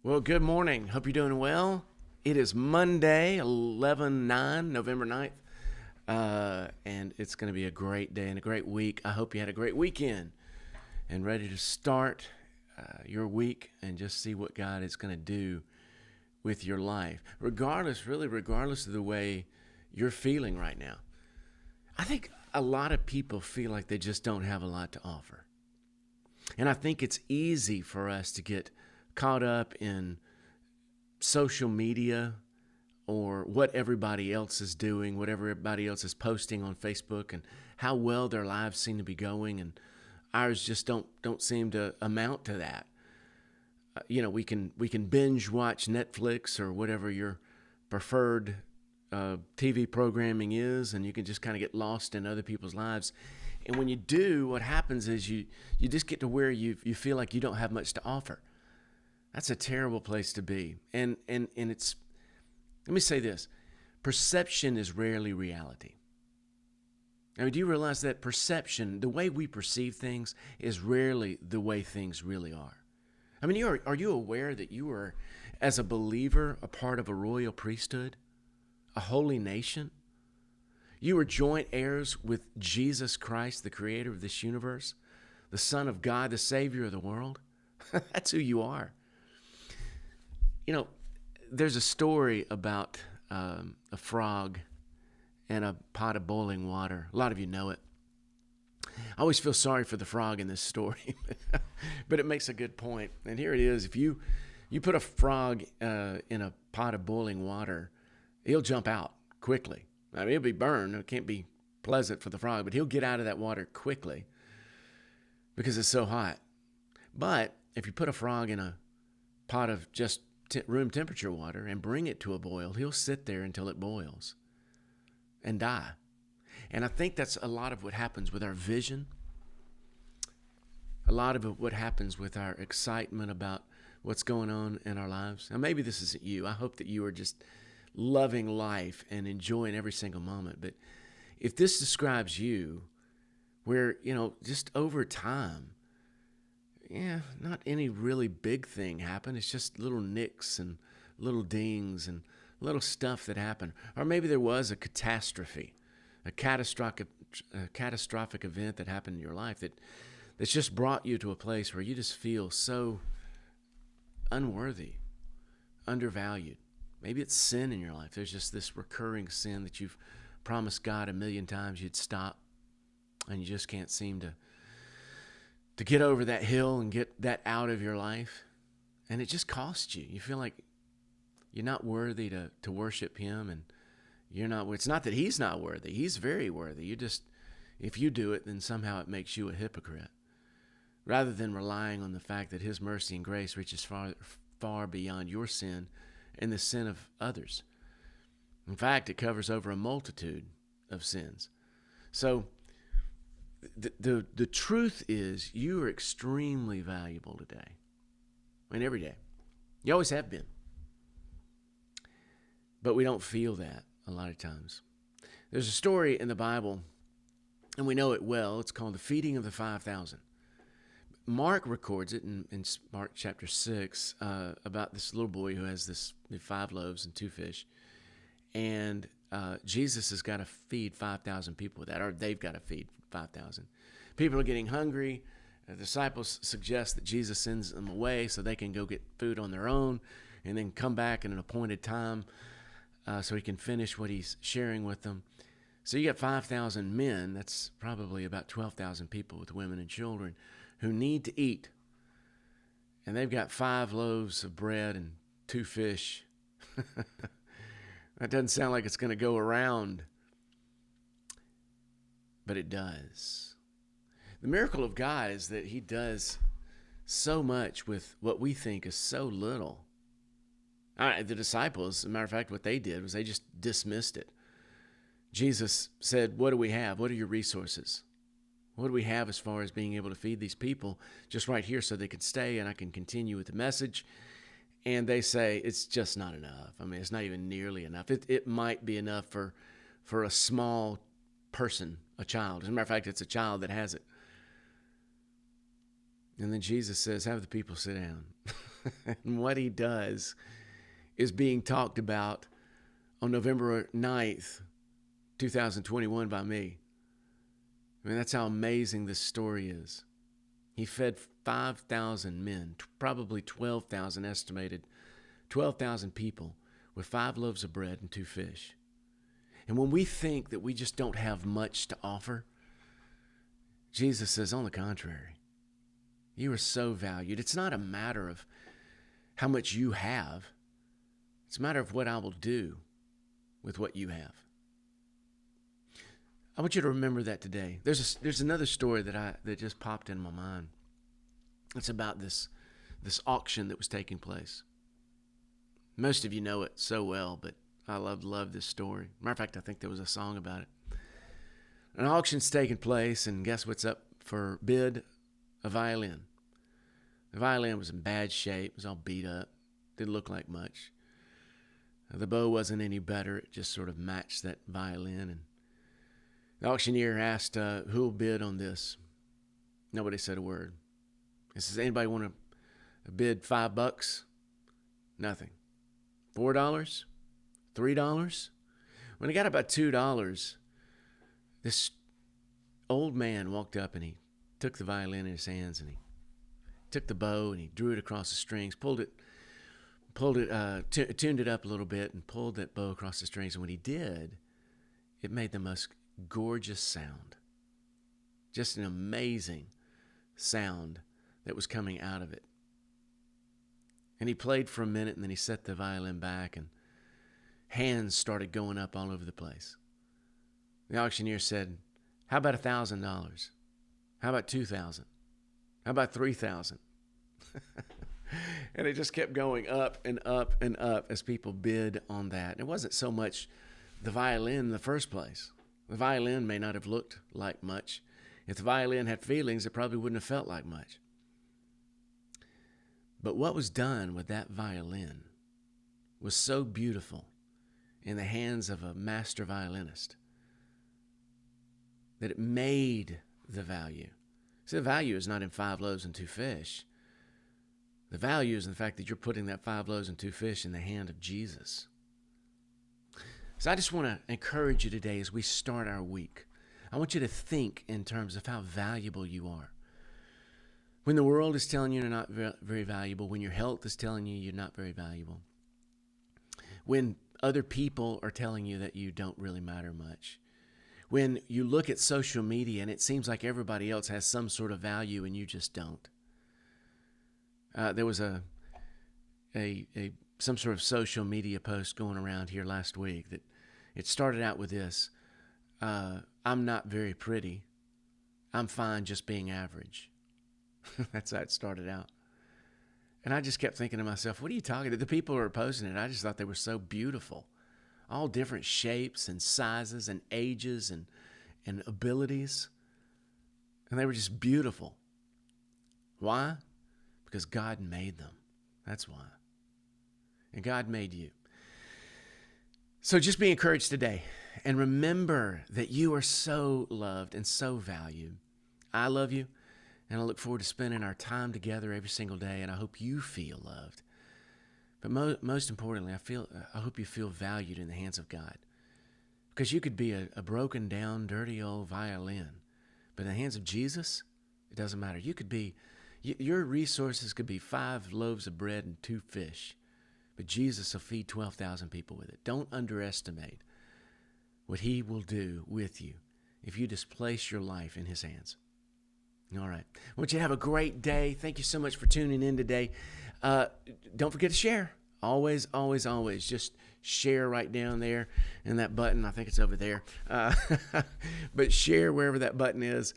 Well, good morning. Hope you're doing well. It is Monday, 11/9, November 9th, and it's going to be a great day and a great week. I hope you had a great weekend and ready to start your week and just see what God is going to do with your life, regardless of the way you're feeling right now. I think a lot of people feel like they just don't have a lot to offer. And I think it's easy for us to get caught up in social media or what everybody else is doing, what everybody else is posting on Facebook, and how well their lives seem to be going, and ours just don't seem to amount to that. We can binge watch Netflix or whatever your preferred TV programming is, and you can just kind of get lost in other people's lives. And when you do, what happens is you just get to where you feel like you don't have much to offer. That's a terrible place to be. And it's, let me say this, perception is rarely reality. I mean, do you realize that perception, the way we perceive things, is rarely the way things really are? I mean, are you aware that you are, as a believer, a part of a royal priesthood, a holy nation? You are joint heirs with Jesus Christ, the creator of this universe, the Son of God, the Savior of the world. That's who you are. You know, there's a story about a frog and a pot of boiling water. A lot of you know it. I always feel sorry for the frog in this story, but it makes a good point. And here it is. If you put a frog in a pot of boiling water, he'll jump out quickly. I mean, he'll be burned. It can't be pleasant for the frog, but he'll get out of that water quickly because it's so hot. But if you put a frog in a pot of just room temperature water and bring it to a boil, he'll sit there until it boils and die. And I think that's a lot of what happens with our vision, a lot of what happens with our excitement about what's going on in our lives. Now, maybe this isn't you. I hope that you are just loving life and enjoying every single moment. But if this describes you, where, just over time, not any really big thing happened. It's just little nicks and little dings and little stuff that happened. Or maybe there was a catastrophe, a catastrophic event that happened in your life that's just brought you to a place where you just feel so unworthy, undervalued. Maybe it's sin in your life. There's just this recurring sin that you've promised God a million times you'd stop, and you just can't seem to get over that hill and get that out of your life. And it just costs you. You feel like you're not worthy to worship him, and it's not that he's not worthy. He's very worthy. If you do it, then somehow it makes you a hypocrite. Rather than relying on the fact that his mercy and grace reaches far, far beyond your sin and the sin of others. In fact, it covers over a multitude of sins. So the truth is, you are extremely valuable today. And every day. You always have been. But we don't feel that a lot of times. There's a story in the Bible, and we know it well. It's called the feeding of the 5,000. Mark records it in Mark chapter 6 about this little boy who has this 5 loaves and 2 fish. And Jesus has got to feed 5,000 people with that, or they've got to feed 5,000. People are getting hungry. The disciples suggest that Jesus sends them away so they can go get food on their own and then come back at an appointed time so he can finish what he's sharing with them. So you got 5,000 men. That's probably about 12,000 people with women and children who need to eat. And they've got 5 loaves of bread and 2 fish. That doesn't sound like it's going to go around, but it does. The miracle of God is that he does so much with what we think is so little. The disciples, as a matter of fact, what they did was they just dismissed it. Jesus said, what do we have? What are your resources? What do we have as far as being able to feed these people just right here so they can stay and I can continue with the message? And they say, it's just not enough. I mean, it's not even nearly enough. It might be enough for a small person, a child. As a matter of fact, it's a child that has it. And then Jesus says, have the people sit down. And what he does is being talked about on November 9th, 2021 by me. I mean, that's how amazing this story is. He fed 5,000 men, probably 12,000 estimated, 12,000 people with 5 loaves of bread and 2 fish. And when we think that we just don't have much to offer, Jesus says, on the contrary, you are so valued. It's not a matter of how much you have. It's a matter of what I will do with what you have. I want you to remember that today. There's another story that just popped in my mind. It's about this auction that was taking place. Most of you know it so well, but I love this story. Matter of fact, I think there was a song about it. An auction's taking place, and guess what's up for bid? A violin. The violin was in bad shape. It was all beat up. Didn't look like much. The bow wasn't any better. It just sort of matched that violin. And the auctioneer asked, who'll bid on this? Nobody said a word. He says, anybody want to bid $5? Nothing. $4? $3? When he got about $2, this old man walked up and he took the violin in his hands and he took the bow and he drew it across the strings, tuned it up a little bit and pulled that bow across the strings. And when he did, it made the most gorgeous sound. Just an amazing sound that was coming out of it. And he played for a minute and then he set the violin back and hands started going up all over the place. The auctioneer said, how about $1,000? How about $2,000? How about $3,000? And it just kept going up and up and up as people bid on that. And it wasn't so much the violin in the first place. The violin may not have looked like much. If the violin had feelings, it probably wouldn't have felt like much. But what was done with that violin was so beautiful in the hands of a master violinist that it made the value. See, the value is not in 5 loaves and 2 fish. The value is in the fact that you're putting that 5 loaves and 2 fish in the hand of Jesus. So I just want to encourage you today as we start our week. I want you to think in terms of how valuable you are. When the world is telling you you're not very valuable, when your health is telling you you're not very valuable, when other people are telling you that you don't really matter much, when you look at social media and it seems like everybody else has some sort of value and you just don't. There was some sort of social media post going around here last week that it started out with this: I'm not very pretty. I'm fine just being average. That's how it started out. And I just kept thinking to myself, what are you talking about? The people who were posting it, I just thought they were so beautiful. All different shapes and sizes and ages and abilities. And they were just beautiful. Why? Because God made them. That's why. And God made you. So just be encouraged today. And remember that you are so loved and so valued. I love you. And I look forward to spending our time together every single day. And I hope you feel loved. But most importantly, I hope you feel valued in the hands of God. Because you could be a broken down, dirty old violin. But in the hands of Jesus, it doesn't matter. You could be, your resources could be 5 loaves of bread and 2 fish. But Jesus will feed 12,000 people with it. Don't underestimate what he will do with you if you just place your life in his hands. All right. I want you to have a great day. Thank you so much for tuning in today. Don't forget to share. Always, always, always. Just share right down there in that button. I think it's over there. But share wherever that button is,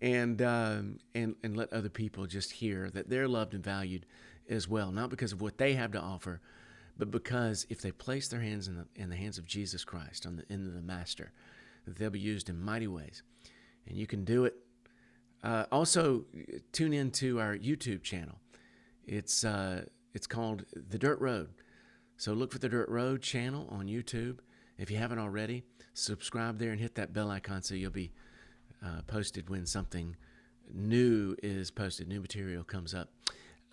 and let other people just hear that they're loved and valued as well. Not because of what they have to offer, but because if they place their hands in the hands of Jesus Christ, in the Master, that they'll be used in mighty ways. And you can do it. Also, tune into our YouTube channel. It's called The Dirt Road. So look for The Dirt Road channel on YouTube. If you haven't already, subscribe there and hit that bell icon so you'll be posted when something new is posted, new material comes up.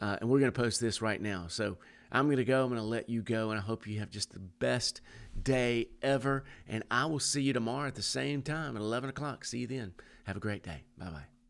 and we're going to post this right now. So I'm going to go. I'm going to let you go, and I hope you have just the best day ever. And I will see you tomorrow at the same time at 11 o'clock. See you then. Have a great day. Bye-bye.